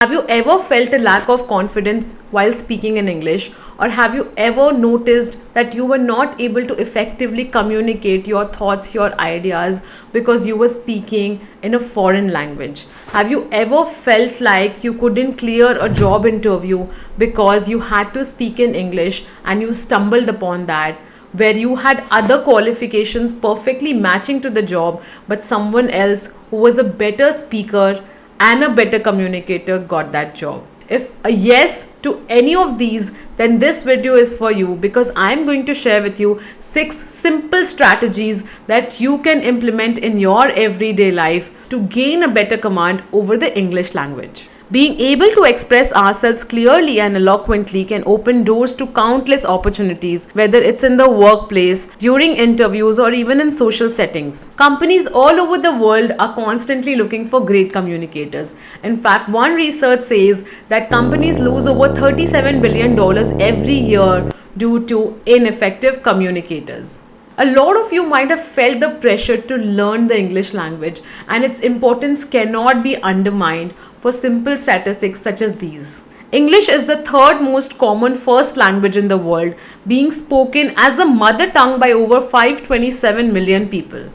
Have you ever felt a lack of confidence while speaking in English? Or have you ever noticed that you were not able to effectively communicate your thoughts, your ideas because you were speaking in a foreign language? Have you ever felt like you couldn't clear a job interview because you had to speak in English and you stumbled upon that? Where you had other qualifications perfectly matching to the job, but someone else who was a better speaker and a better communicator got that job? If a yes to any of these, then this video is for you, because I'm going to share with you 6 simple strategies that you can implement in your everyday life to gain a better command over the English language. Being able to express ourselves clearly and eloquently can open doors to countless opportunities, whether it's in the workplace, during interviews, or even in social settings. Companies all over the world are constantly looking for great communicators. In fact, one research says that companies lose over $37 billion every year due to ineffective communicators. A lot of you might have felt the pressure to learn the English language, and its importance cannot be undermined for simple statistics such as these. English is the third most common first language in the world, being spoken as a mother tongue by over 527 million people.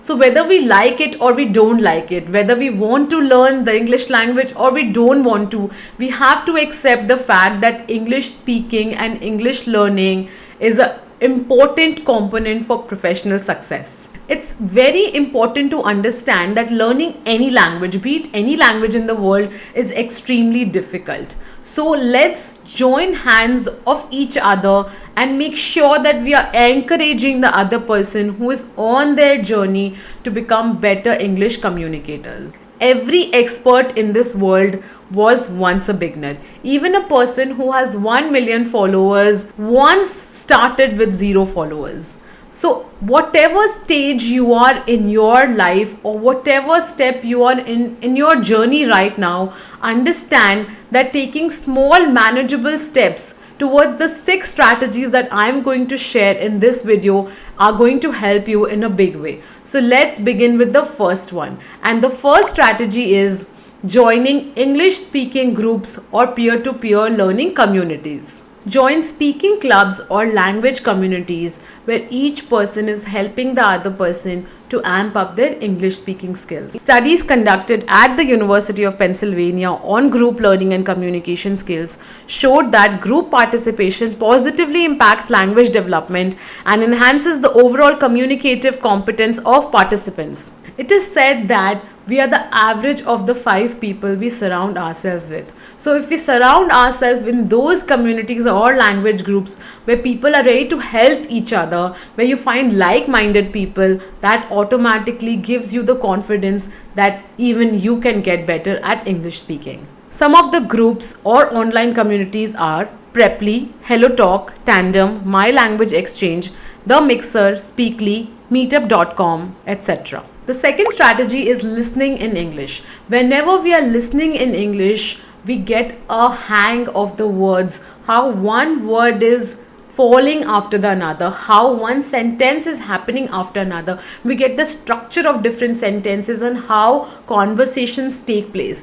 So whether we like it or we don't like it, whether we want to learn the English language or we don't want to, we have to accept the fact that English speaking and English learning is an important component for professional success. It's very important to understand that learning any language, be it any language in the world, is extremely difficult. So let's join hands of each other and make sure that we are encouraging the other person who is on their journey to become better English communicators. Every expert in this world was once a beginner. Even a person who has 1 million followers once started with 0 followers. So whatever stage you are in your life, or whatever step you are in your journey right now, understand that taking small manageable steps towards the 6 strategies that I'm going to share in this video are going to help you in a big way. So let's begin with the first one. And the first strategy is joining English speaking groups or peer-to-peer learning communities. Join speaking clubs or language communities where each person is helping the other person to amp up their English speaking skills. Studies conducted at the University of Pennsylvania on group learning and communication skills showed that group participation positively impacts language development and enhances the overall communicative competence of participants. It is said that we are the average of the 5 people we surround ourselves with. So if we surround ourselves in those communities or language groups where people are ready to help each other, where you find like-minded people, that automatically gives you the confidence that even you can get better at English speaking. Some of the groups or online communities are Preply, HelloTalk, Tandem, My Language Exchange, The Mixer, Speakly, Meetup.com, etc. The second strategy is listening in English. Whenever we are listening in English, we get a hang of the words, how one word is falling after the another, how one sentence is happening after another. We get the structure of different sentences and how conversations take place.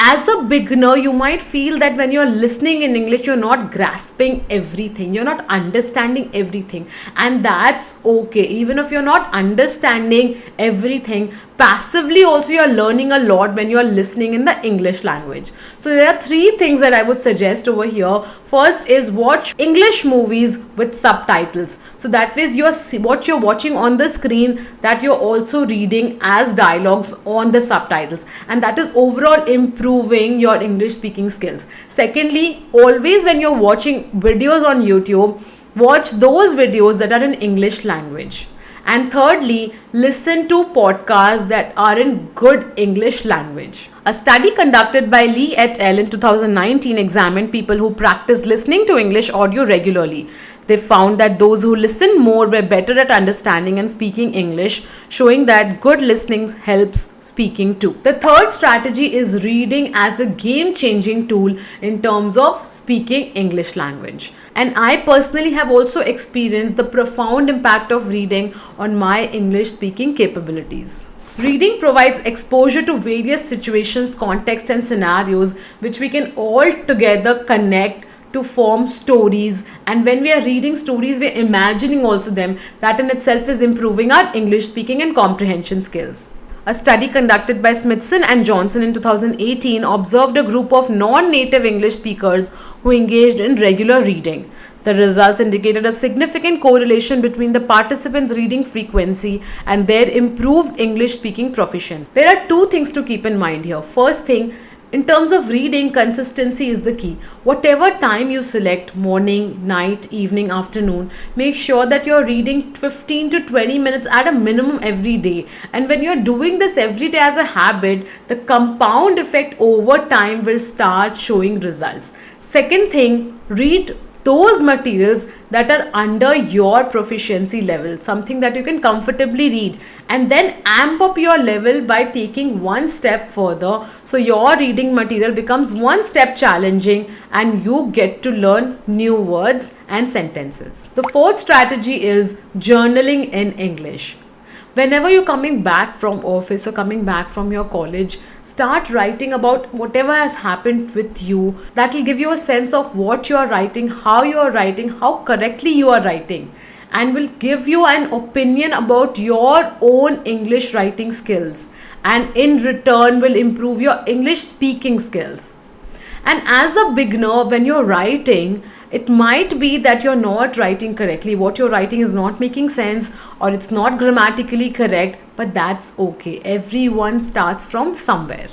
As a beginner, you might feel that when you're listening in English, you're not grasping everything, you're not understanding everything, and that's okay. Even if you're not understanding everything, passively also you're learning a lot when you're listening in the English language. So there are 3 things that I would suggest over here. First is watch English movies with subtitles. So that way what you're watching on the screen, that you're also reading as dialogues on the subtitles, and that is overall improving your English speaking skills. Secondly, always when you're watching videos on YouTube, watch those videos that are in English language. And thirdly, listen to podcasts that are in good English language. A study conducted by Lee et al. In 2019 examined people who practice listening to English audio regularly. They found that those who listened more were better at understanding and speaking English, showing that good listening helps speaking too. The third strategy is reading as a game-changing tool in terms of speaking English language. And I personally have also experienced the profound impact of reading on my English speaking capabilities. Reading provides exposure to various situations, contexts, and scenarios which we can all together connect to form stories. And when we are reading stories, we're imagining also them. That in itself is improving our English speaking and comprehension skills. A study conducted by Smithson and Johnson in 2018 observed a group of non-native English speakers who engaged in regular reading. The results indicated a significant correlation between the participants' reading frequency and their improved English speaking proficiency. There are two things to keep in mind here. First thing, in terms of reading, consistency is the key. Whatever time you select, morning, night, evening, afternoon, make sure that you're reading 15 to 20 minutes at a minimum every day. And when you're doing this every day as a habit, the compound effect over time will start showing results. Second thing, read those materials that are under your proficiency level, something that you can comfortably read, and then amp up your level by taking one step further, so your reading material becomes one step challenging and you get to learn new words and sentences. The fourth strategy is journaling in English. Whenever you're coming back from office or coming back from your college, start writing about whatever has happened with you. That will give you a sense of what you are writing, how correctly you are writing, and will give you an opinion about your own English writing skills, and in return will improve your English speaking skills. And as a beginner, when you're writing, it might be that you're not writing correctly. What you're writing is not making sense, or it's not grammatically correct, but that's okay. Everyone starts from somewhere.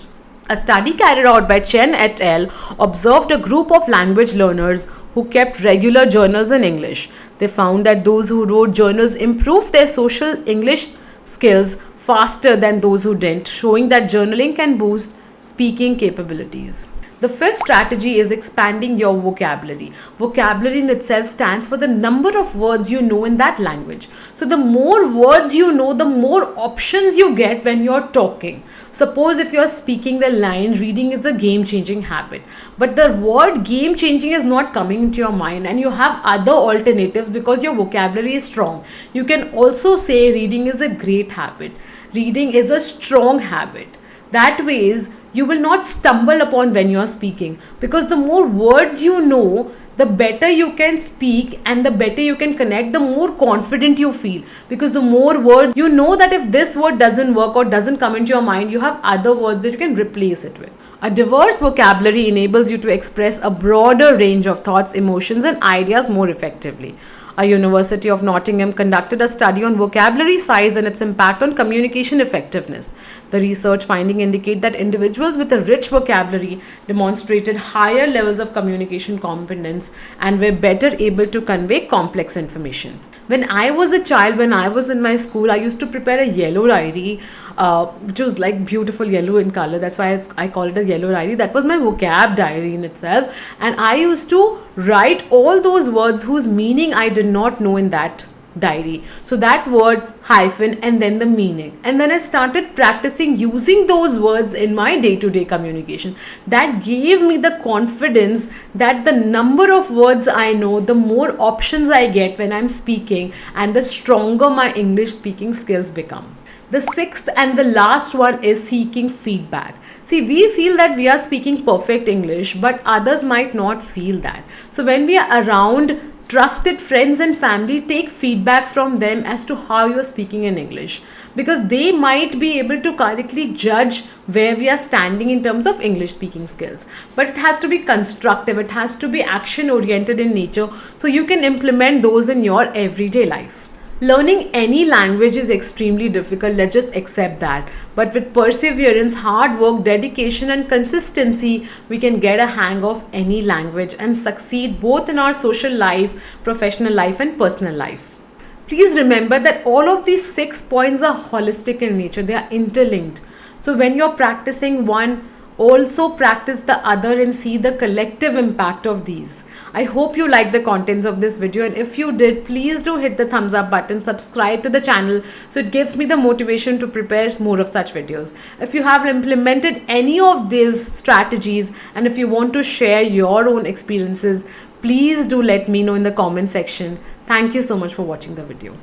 A study carried out by Chen et al. Observed a group of language learners who kept regular journals in English. They found that those who wrote journals improved their social English skills faster than those who didn't, showing that journaling can boost speaking capabilities. The fifth strategy is expanding your vocabulary. Vocabulary in itself stands for the number of words you know in that language. So the more words you know, the more options you get when you're talking. Suppose if you're speaking the line, reading is a game-changing habit, but the word game-changing is not coming into your mind, and you have other alternatives because your vocabulary is strong. You can also say reading is a great habit. Reading is a strong habit. That ways you will not stumble upon when you are speaking, because the more words you know, the better you can speak and the better you can connect, the more confident you feel, because the more words you know, that if this word doesn't work or doesn't come into your mind, you have other words that you can replace it with. A diverse vocabulary enables you to express a broader range of thoughts, emotions, and ideas more effectively. A University of Nottingham conducted a study on vocabulary size and its impact on communication effectiveness. The research findings indicate that individuals with a rich vocabulary demonstrated higher levels of communication competence and were better able to convey complex information. When I was a child, when I was in my school, I used to prepare a yellow diary, which was like beautiful yellow in color. That's why I call it a yellow diary. That was my vocab diary in itself. And I used to write all those words whose meaning I did not know in that diary. So that word, hyphen, and then the meaning. And then I started practicing using those words in my day-to-day communication. That gave me the confidence that the number of words I know, the more options I get when I'm speaking, and the stronger my English speaking skills become. The sixth and the last one is seeking feedback. See, we feel that we are speaking perfect English, but others might not feel that. So when we are around trusted friends and family, take feedback from them as to how you're speaking in English, because they might be able to correctly judge where we are standing in terms of English speaking skills. But it has to be constructive, it has to be action oriented in nature, so you can implement those in your everyday life. Learning any language is extremely difficult, let's just accept that. But with perseverance, hard work, dedication, and consistency, we can get a hang of any language and succeed both in our social life, professional life, and personal life. Please remember that all of these 6 points are holistic in nature, they are interlinked. So when you're practicing one, also practice the other and see the collective impact of these. I hope you liked the contents of this video, and if you did, please do hit the thumbs up button, subscribe to the channel, so it gives me the motivation to prepare more of such videos. If you have implemented any of these strategies and if you want to share your own experiences, please do let me know in the comment section. Thank you so much for watching the video.